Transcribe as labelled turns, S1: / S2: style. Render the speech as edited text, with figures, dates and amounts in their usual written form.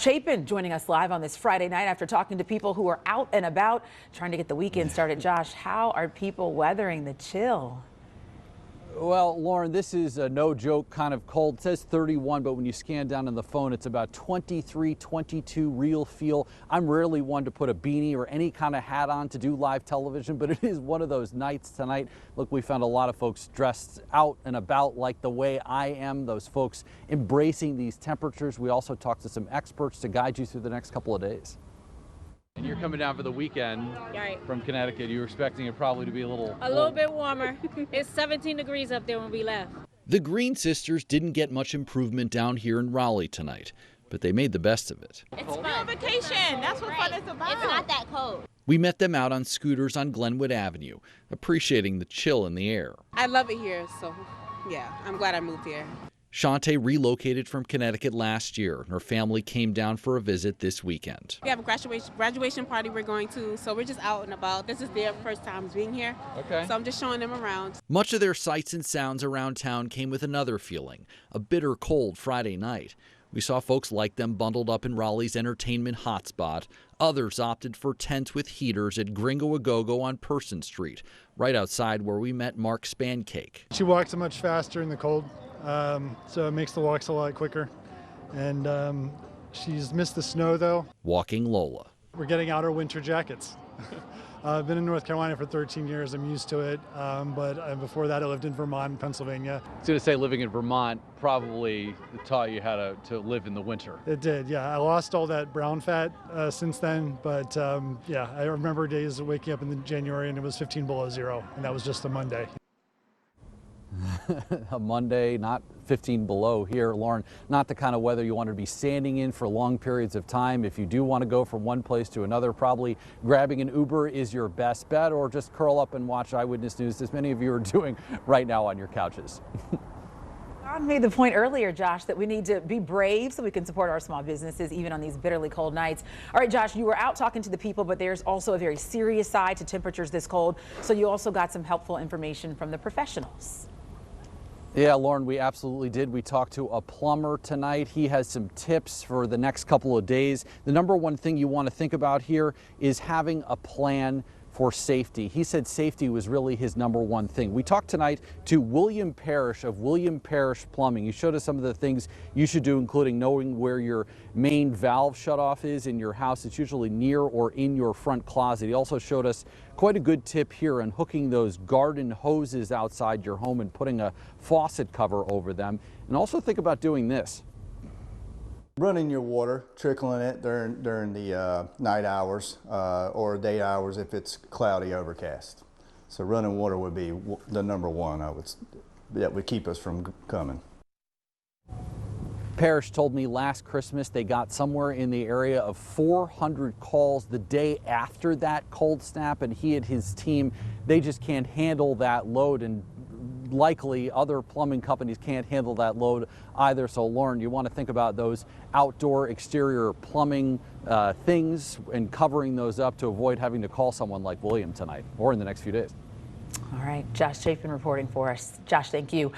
S1: Chapin joining us live on this Friday night after talking to people who are out and about trying to get the weekend started. Josh, how are people weathering the chill?
S2: Well, Lauren, this is a no joke kind of cold. It says 31, but when you scan down on the phone, it's about 23, 22 real feel. I'm rarely one to put a beanie or any kind of hat on to do live television, but it is one of those nights tonight. Look, we found a lot of folks dressed out and about like the way I am, those folks embracing these temperatures. We also talked to some experts to guide you through the next couple of days. And you're coming down for the weekend from Connecticut. You were expecting it probably to be a little
S3: bit warmer. It's 17 degrees up there when we left.
S4: The Greene sisters didn't get much improvement down here in Raleigh tonight, but they made the best of it.
S5: It's fun. We're on vacation. That's what fun is about. It's not that cold.
S4: We met them out on scooters on Glenwood Avenue, appreciating the chill in the air.
S6: I love it here, so yeah, I'm glad I moved here.
S4: Shontae relocated from Connecticut last year. Her family came down for a visit this weekend.
S6: We have a graduation party we're going to, so we're just out and about. This is their first time being here, so I'm just showing them around.
S4: Much of their sights and sounds around town came with another feeling, a bitter cold Friday night. We saw folks like them bundled up in Raleigh's entertainment hotspot. Others opted for tents with heaters at Gringo a Go-Go on Person Street, right outside where we met Mark Spancake.
S7: She walks much faster in the cold. So it makes the walks a lot quicker. And she's missed the snow, though.
S4: Walking Lola.
S7: We're getting out our winter jackets. I've been in North Carolina for 13 years. I'm used to it. But before that, I lived in Vermont and Pennsylvania.
S2: I was going to say living in Vermont probably taught you how to live in the winter.
S7: It did, yeah. I lost all that brown fat since then. But yeah, I remember days of waking up in January and it was 15 below zero. And that was just a Monday.
S2: A Monday, not 15 below here, Lauren. Not the kind of weather you want to be standing in for long periods of time. If you do want to go from one place to another, probably grabbing an Uber is your best bet, or just curl up and watch Eyewitness News, as many of you are doing right now on your couches.
S1: John made the point earlier, Josh, that we need to be brave so we can support our small businesses even on these bitterly cold nights. All right, Josh, you were out talking to the people, but there's also a very serious side to temperatures this cold. So you also got some helpful information from the professionals.
S2: Yeah, Lauren, we absolutely did. We talked to a plumber tonight. He has some tips for the next couple of days. The number one thing you want to think about here is having a plan for safety. He said safety was really his number one thing. We talked tonight to William Parrish of William Parrish Plumbing. He showed us some of the things you should do, including knowing where your main valve shutoff is in your house. It's usually near or in your front closet. He also showed us quite a good tip here on hooking those garden hoses outside your home and putting a faucet cover over them. And also think about doing this.
S8: Running your water, trickling it during the night hours or day hours if it's cloudy, overcast. So running water would be the number one that would keep us from coming.
S2: Parrish told me last Christmas they got somewhere in the area of 400 calls the day after that cold snap, and he and his team, they just can't handle that load, and likely other plumbing companies can't handle that load either. So Lauren, you want to think about those outdoor exterior plumbing things and covering those up to avoid having to call someone like William tonight or in the next few days.
S1: All right, Josh Chapin reporting for us. Josh, thank you.